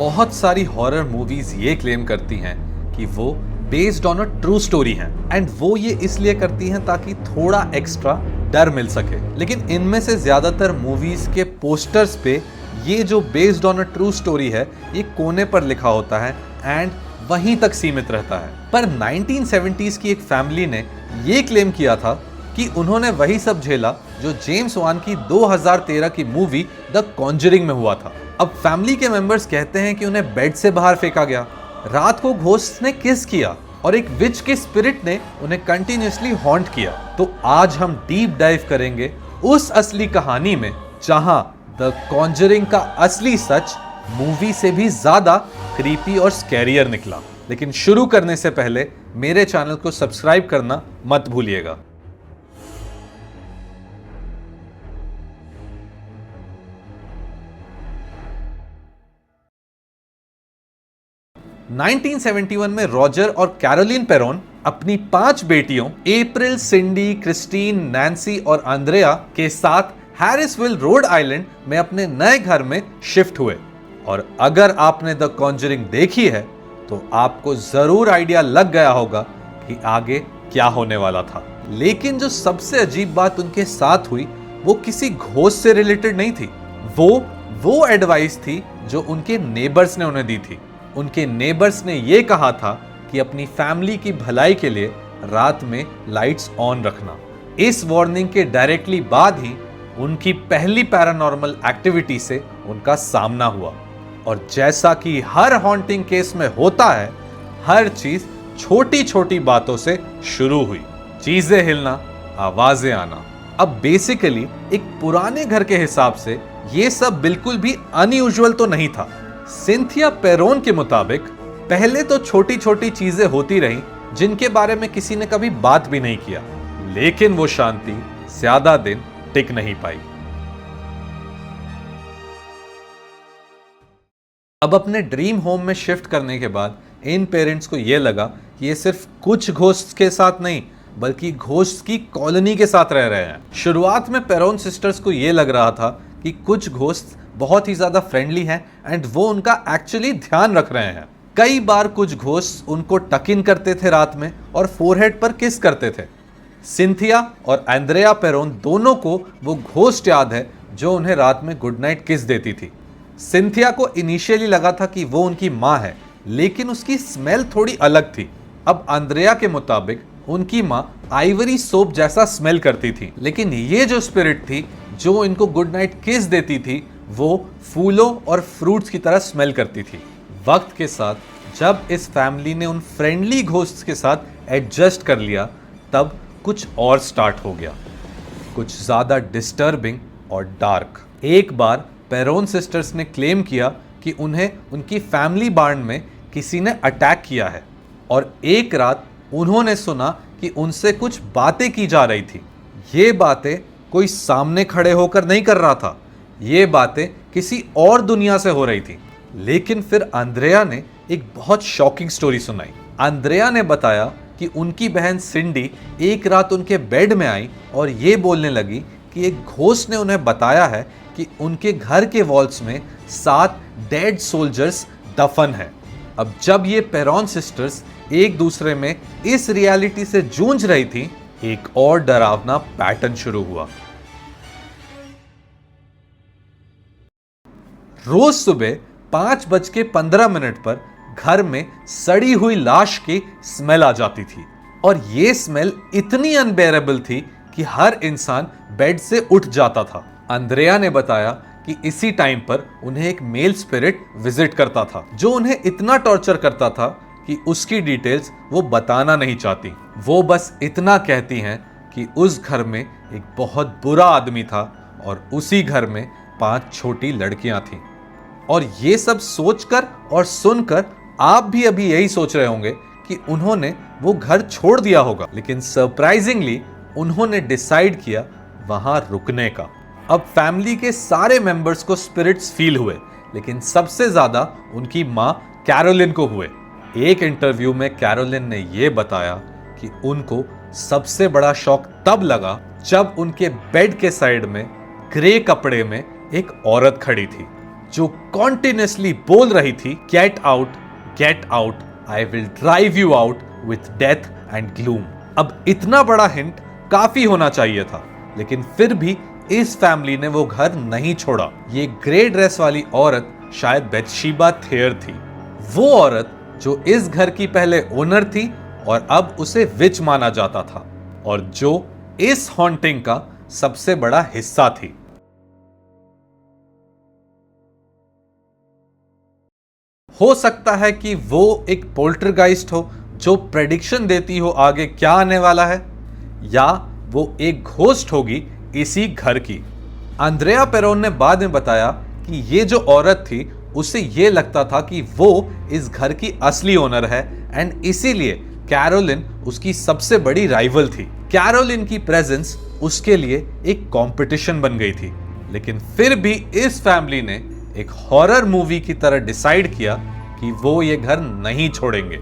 बहुत सारी horror movies ये क्लेम करती हैं कि वो based on a true story हैं एंड वो ये इसलिए करती हैं ताकि थोड़ा एक्स्ट्रा डर मिल सके। लेकिन इनमें से ज्यादातर मूवीज के पोस्टर्स पे ये जो based on a true story है ये कोने पर लिखा होता है एंड वहीं तक सीमित रहता है। पर 1970s की एक फैमिली ने ये क्लेम किया था कि उन्होंने वही सब झेला जो जेम्स वान की 2013 की मूवी द कॉन्जरिंग में हुआ था। अब फैमिली के मेंबर्स कहते हैं कि उन्हें बेड से बाहर फेंका गया, रात को घोस्ट ने किस किया और एक विच के स्पिरिट ने उन्हें कंटिन्यूअसली हॉन्ट किया। तो आज हम डीप डाइव करेंगे उस असली कहानी में जहां द कॉन्जरिंग का असली सच मूवी से भी ज्यादा क्रीपी और स्कैरियर निकला। लेकिन शुरू करने से पहले मेरे चैनल को सब्सक्राइब करना मत भूलिएगा। नाइनटीन 1971 में रॉजर और कैरोलिन पेरोन अपनी 5 बेटियों अप्रैल, सिंडी, क्रिस्टीन, नैन्सी और आंद्रेया के साथ हैरिसविल, रोड आइलैंड में अपने नए घर में शिफ्ट हुए। और अगर आपने द कॉन्जरिंग देखी है तो आपको जरूर आइडिया लग गया होगा कि आगे क्या होने वाला था। लेकिन जो सबसे अजीब बात उनके साथ हुई वो किसी घोस्ट से रिलेटेड नहीं थी। वो एडवाइस थी जो उनके नेबर्स ने उन्हें दी थी। उनके नेबर्स ने यह कहा था कि अपनी फैमिली की भलाई के लिए रात में लाइट्स ऑन रखना। इस वार्निंग के डायरेक्टली बाद ही उनकी पहली पैरानॉर्मल एक्टिविटी से उनका सामना हुआ। और जैसा कि हर हॉन्टिंग केस में होता है, हर चीज छोटी छोटी बातों से शुरू हुई। चीजें हिलना, आवाजें आना। अब बेसिकली एक पुराने घर के हिसाब से यह सब बिल्कुल भी अनयूजुअल तो नहीं था। सिंथिया पेरोन के मुताबिक पहले तो छोटी छोटी चीजें होती रहीं जिनके बारे में किसी ने कभी बात भी नहीं किया, लेकिन वो शांति ज्यादा दिन टिक नहीं पाई। अब अपने ड्रीम होम में शिफ्ट करने के बाद इन पेरेंट्स को यह लगा कि ये सिर्फ कुछ घोस्ट्स के साथ नहीं बल्कि घोस्ट्स की कॉलोनी के साथ रह रहे हैं। शुरुआत में पेरोन सिस्टर्स को यह लग रहा था कि कुछ घोस्ट्स बहुत ही ज्यादा फ्रेंडली हैं एंड वो उनका एक्चुअली ध्यान रख रहे हैं। कई बार कुछ घोस्ट उनको टक इन करते थे रात में और फोरहेड पर किस करते थे। सिंथिया और आंद्रेया पेरोन दोनों को वो घोस्ट याद है जो उन्हें रात में गुड नाइट किस देती थी। सिंथिया को इनिशियली लगा था कि वो उनकी माँ है, लेकिन उसकी स्मेल थोड़ी अलग थी। अब आंद्रेया के मुताबिक उनकी माँ आइवरी सोप जैसा स्मेल करती थी, लेकिन ये जो स्पिरिट थी जो इनको गुड नाइट किस देती थी वो फूलों और फ्रूट्स की तरह स्मेल करती थी। वक्त के साथ जब इस फैमिली ने उन फ्रेंडली घोस्ट्स के साथ एडजस्ट कर लिया तब कुछ और स्टार्ट हो गया, कुछ ज्यादा डिस्टर्बिंग और डार्क। एक बार पेरोन सिस्टर्स ने क्लेम किया कि उन्हें उनकी फैमिली बार्न में किसी ने अटैक किया है और एक रात उन्होंने सुना कि उनसे कुछ बातें की जा रही थी। ये बातें कोई सामने खड़े होकर नहीं कर रहा था, ये बातें किसी और दुनिया से हो रही थी। लेकिन फिर आंद्रेया ने एक बहुत शॉकिंग स्टोरी सुनाई। आंद्रेया ने बताया कि उनकी बहन सिंडी एक रात उनके बेड में आई और ये बोलने लगी कि एक घोस्ट ने उन्हें बताया है कि उनके घर के वॉल्स में 7 डेड सोल्जर्स दफन है। अब जब ये पेरोन सिस्टर्स एक दूसरे में इस रियलिटी से जूझ रही थी, एक और डरावना पैटर्न शुरू हुआ। रोज सुबह 5:15 पर घर में सड़ी हुई लाश की स्मेल आ जाती थी और ये स्मेल इतनी अनबेरेबल थी कि हर इंसान बेड से उठ जाता था। आंद्रेया ने बताया कि इसी टाइम पर उन्हें एक मेल स्पिरिट विजिट करता था जो उन्हें इतना टॉर्चर करता था कि उसकी डिटेल्स वो बताना नहीं चाहती। वो बस इतना कहती हैं कि उस घर में एक बहुत बुरा आदमी था और उसी घर में 5 छोटी लड़कियां थीं। और ये सब सोचकर और सुनकर आप भी अभी यही सोच रहे होंगे कि उन्होंने वो घर छोड़ दिया होगा, लेकिन सरप्राइजिंगली उन्होंने डिसाइड किया वहां रुकने का। अब फैमिली के सारे मेंबर्स को स्पिरिट्स फील हुए, लेकिन सबसे ज्यादा उनकी मां कैरोलिन को हुए। एक इंटरव्यू में कैरोलिन ने यह बताया कि उनको सबसे बड़ा शॉक तब लगा जब उनके बेड के साइड में ग्रे कपड़े में एक औरत खड़ी थी जो कॉन्टिन्यूसली बोल रही थी, get out, I will drive you out with death and gloom. अब इतना बड़ा हिंट काफी होना चाहिए था, लेकिन फिर भी इस फैमिली ने वो घर नहीं छोड़ा। ये ग्रे ड्रेस वाली औरत शायद बेथशेबा थेयर थी, वो औरत जो इस घर की पहले ओनर थी और अब उसे विच माना जाता था, और जो इस हॉन्टिंग का सबसे बड़ा हिस्सा थी। हो सकता है कि वो एक पोल्टरगाइस्ट हो जो प्रेडिक्शन देती हो आगे क्या आने वाला है, या वो एक घोस्ट होगी इसी घर की। अंद्रेया पेरोन ने बाद में बताया कि ये जो औरत थी उसे ये लगता था कि वो इस घर की असली ओनर है, एंड इसीलिए कैरोलिन उसकी सबसे बड़ी राइवल थी। कैरोलिन की प्रेजेंस उसके लिए एक कंपटीशन बन गई थी, लेकिन फिर भी इस फैमिली ने एक हॉरर मूवी की तरह डिसाइड किया कि वो ये घर नहीं छोड़ेंगे।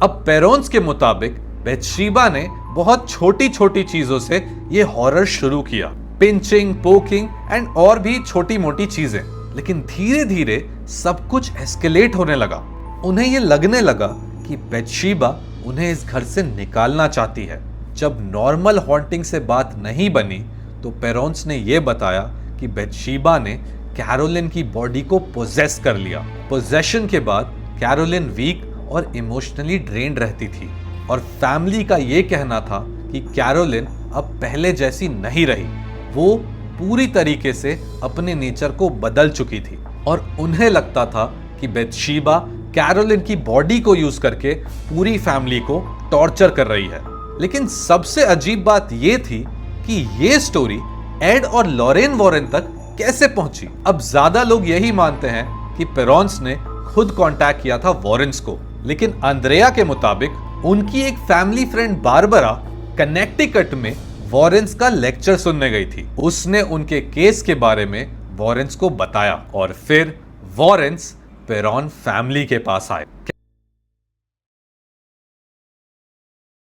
अब पेरोन्स के मुताबिक बेथशेबा ने बहुत छोटी छोटी चीजों से ये हॉरर शुरू किया, पिंचिंग, पोकिंग एंड और भी छोटी मोटी चीजें, लेकिन धीरे धीरे सब कुछ एस्केलेट होने लगा। उन्हें ये लगने लगा कि बेथशेबा उन्हें इस घर से निकालना चाहती है। जब नॉर्मल हॉन्टिंग से बात नहीं बनी तो पेरोन्स ने यह बताया कि बेथशेबा ने कैरोलिन की बॉडी को पोजेस कर लिया। पोजेशन के बाद कैरोलिन वीक और इमोशनली ड्रेन्ड रहती थी, और फैमिली का यह कहना था कि कैरोलिन अब पहले जैसी नहीं रही, वो पूरी तरीके से अपने नेचर को बदल चुकी थी, और उन्हें लगता था कि बेथशेबा कैरोलिन की बॉडी को यूज करके पूरी फैमिली को टॉर्चर कर रही है। लेकिन सबसे अजीब बात यह थी कि यह स्टोरी एड और लॉरेन वॉरेन तक कैसे पहुंची। अब ज्यादा लोग यही मानते हैं कि पेरोन्स ने खुद कांटेक्ट किया था वॉरेन्स को, लेकिन अंद्रेया के मुताबिक उनकी एक फैमिली फ्रेंड बारबरा कनेक्टिकट में वॉरेन्स का लेक्चर सुनने गई थी। उसने उनके केस के बारे में वॉरेन्स को बताया, और फिर वॉरेन्स पेरोन फैमिली के पास आए।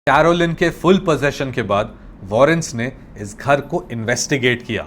कैरोलिन के फुल पोजेशन के बाद वॉरेन्स ने इस घर को इन्वेस्टिगेट किया।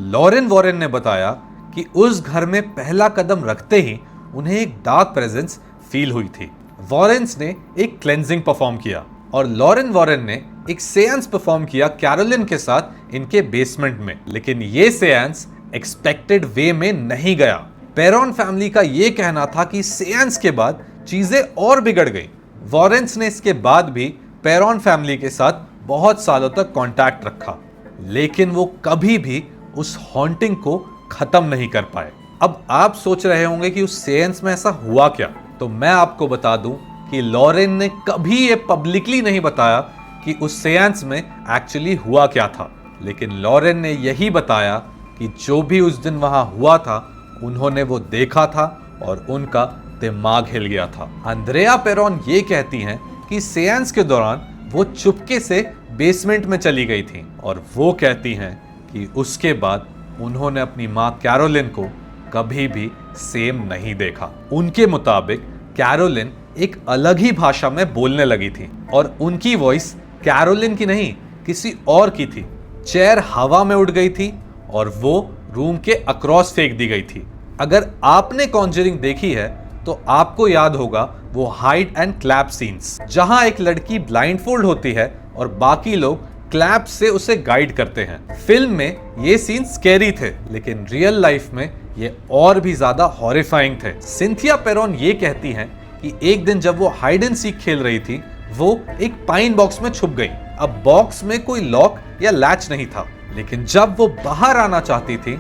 लॉरेन वॉरेन ने बताया कि उस घर में पहला कदम रखते ही उन्हें एक डार्क प्रेजेंस फील हुई थी। वॉरेन्स ने एक क्लेंजिंग परफॉर्म किया, और लॉरेन वॉरेन ने एक सेंस परफॉर्म किया कैरोलिन के साथ इनके बेसमेंट में, लेकिन ये सेंस एक्सपेक्टेड वे में नहीं गया। पेरोन फैमिली का यह कहना था कि सेंस के बाद चीजें और बिगड़ गई। वॉरेन्स ने इसके बाद भी पेरोन फैमिली के साथ बहुत सालों तक कांटेक्ट रखा, लेकिन वो कभी भी उस हॉन्टिंग को खत्म नहीं कर पाए। अब आप सोच रहे होंगे कि उस सेंस में ऐसा हुआ क्या, तो मैं आपको बता दूं कि लॉरेन ने कभी ये पब्लिकली नहीं बताया कि उस सेंस में एक्चुअली हुआ क्या था, लेकिन लॉरेन ने यही बताया कि जो भी उस दिन वहां हुआ था उन्होंने वो देखा था और उनका दिमाग हिल गया था। अंद्रेया पेरोन ये कहती हैं कि सेंस के दौरान वो चुपके से बेसमेंट में चली गई थी, और वो कहती हैं कि उसके बाद उन्होंने अपनी मां कैरोलिन को कभी भी सेम नहीं देखा। उनके मुताबिक कैरोलिन एक अलग ही भाषा में बोलने लगी थी, और उनकी वॉइस कैरोलिन की नहीं किसी और की थी। चेयर हवा में उड़ गई थी और वो रूम के अक्रॉस फेंक दी गई थी। अगर आपने कॉन्जरिंग देखी है तो आपको याद होगा वो हाइड एंड क्लैप सीन्स, जहां एक लड़की ब्लाइंडफोल्ड होती है और बाकी लोग क्लैप से उसे गाइड करते हैं। फिल्म में ये सीन स्कैरी थे, लेकिन रियल लाइफ में ये और भी ज्यादा हॉरिफाइंग थे। सिंथिया पेरोन ये कहती हैं कि एक दिन जब वो हाइड एंड सीक खेल रही थी, वो एक पाइन बॉक्स में छुप गई। अब बॉक्स में कोई लॉक या लैच नहीं था, लेकिन जब वो बाहर आना चाहती थी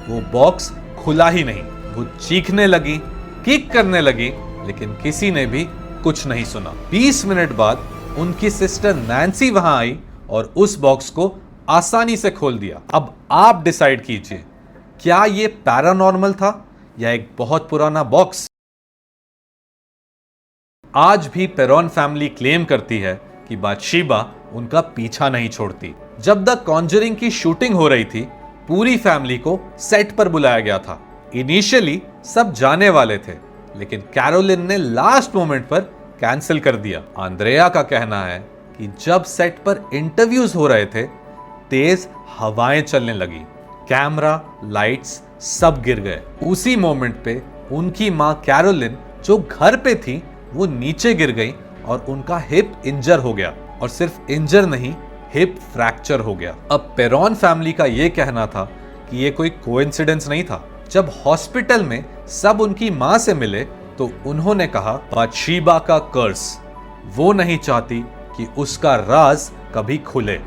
वो बॉक्स खुला ही नहीं। वो चीखने लगी, किक करने लगी, लेकिन किसी ने भी कुछ नहीं सुना। 20 मिनट बाद उनकी सिस्टर नैन्सी वहां आई और उस बॉक्स को आसानी से खोल दिया। अब आप डिसाइड कीजिए, क्या ये पैरानॉर्मल था या एक बहुत पुराना बॉक्स? आज भी पेरोन फैमिली क्लेम करती है कि बाथशेबा उनका पीछा नहीं छोड़ती। जब द कॉन्जरिंग की शूटिंग हो रही थी, पूरी फैमिली को सेट पर बुलाया गया था। इनिशियली सब जाने वाले थे, लेकिन कैरोलिन ने लास्ट मोमेंट पर कैंसिल कर दिया। अंद्रेया का कहना है कि जब सेट पर इंटरव्यूज हो रहे थे, तेज हवाएं चलने लगी। कैमरा, लाइट्स सब गिर गए। उसी मोमेंट पे उनकी माँ कैरोलिन जो घर पे थी वो नीचे गिर गई और उनका हिप इंजर हो गया, और सिर्फ इंजर नहीं, हिप फ्रैक्चर हो गया। अब पेरॉन फैमिली का ये कहना था कि ये कोई कोइंसिडेंस नहीं था। जब हॉस्पिटल में सब उनकी माँ से मिले तो उन्होंने कहा बाथशेबा का कर्स, वो नहीं चाहती कि उसका राज कभी खुले।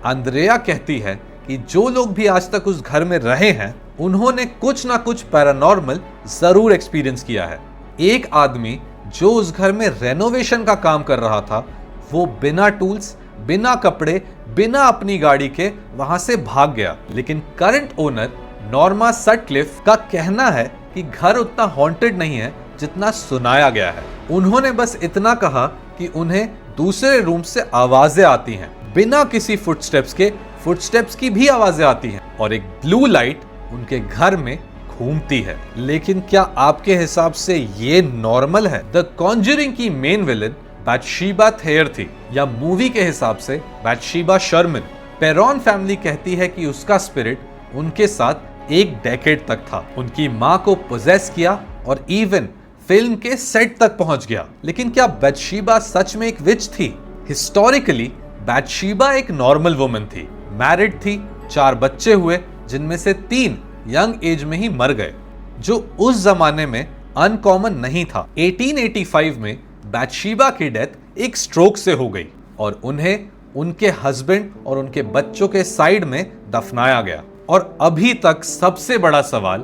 अंद्रेया कहती है कि जो लोग भी आज तक उस घर में रहे हैं उन्होंने कुछ ना कुछ पैरानॉर्मल जरूर एक्सपीरियंस किया है। एक आदमी जो उस घर में रेनोवेशन का काम कर रहा था वो बिना टूल्स, बिना कपड़े, बिना अपनी गाड़ी के वहां से भाग गया। लेकिन करंट ओनर नॉर्मा सटक्लिफ का कहना है कि घर उतना हॉन्टेड नहीं है जितना सुनाया गया है। उन्होंने बस इतना कहा कि उन्हें दूसरे रूम से आवाजें आती हैं, बिना किसी फुटस्टेप्स के फुटस्टेप्स की भी आवाजें आती हैं, और एक ब्लू लाइट उनके घर में घूमती है। लेकिन क्या आपके हिसाब से ये नॉर्मल है? द कॉन्जरिंग की मेन विलन बाथशेबा थेयर थी, या मूवी के हिसाब से बाथशेबा शर्मन। पेरॉन फैमिली कहती है कि उसका स्पिरिट उनके साथ एक डेकेड तक था, उनकी माँ को पोजेस किया और इवन फिल्म के सेट तक पहुंच गया। लेकिन क्या बाथशेबा सच में एक विच थी? हिस्टोरिकली बाथशेबा एक नॉर्मल वुमन थी, मैरिड थी, 4 बच्चे हुए जिनमें से 3 यंग एज में ही मर गए, जो उस जमाने में अनकॉमन नहीं था। 1885 में बाथशेबा की डेथ एक स्ट्रोक से हो गई और उन्हें उनके हस्बैंड और उनके बच्चों के साइड में दफनाया गया। और अभी तक सबसे बड़ा सवाल,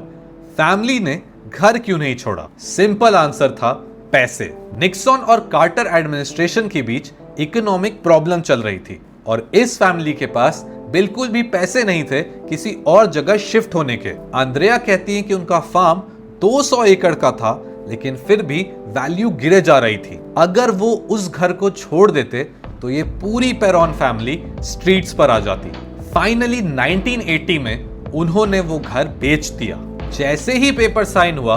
फैमिली ने घर क्यों नहीं छोड़ा? सिंपल आंसर था पैसे। निक्सन और कार्टर एडमिनिस्ट्रेशन के बीच इकोनॉमिक प्रॉब्लम चल रही थी और इस फैमिली के पास बिल्कुल भी पैसे नहीं थे किसी और जगह शिफ्ट होने के। अंद्रेया कहती है कि उनका फार्म 200 एकड़ का था, लेकिन फिर भी वैल्यू गिरे जा रही थी। अगर वो उस घर को छोड़ देते तो ये पूरी पेरॉन फैमिली स्ट्रीट्स पर आ जाती। फाइनली 1980 में उन्होंने वो घर बेच दिया। जैसे ही पेपर साइन हुआ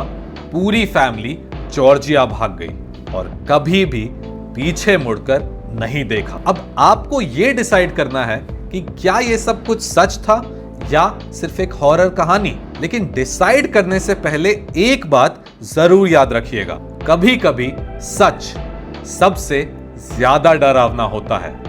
पूरी फैमिली जॉर्जिया भाग गई और कभी भी पीछे मुड़कर नहीं देखा। अब आपको ये डिसाइड करना है कि क्या ये सब कुछ सच था या सिर्फ एक हॉरर कहानी। लेकिन डिसाइड करने से पहले एक बात जरूर याद रखिएगा, कभी कभी सच सबसे ज्यादा डरावना होता है।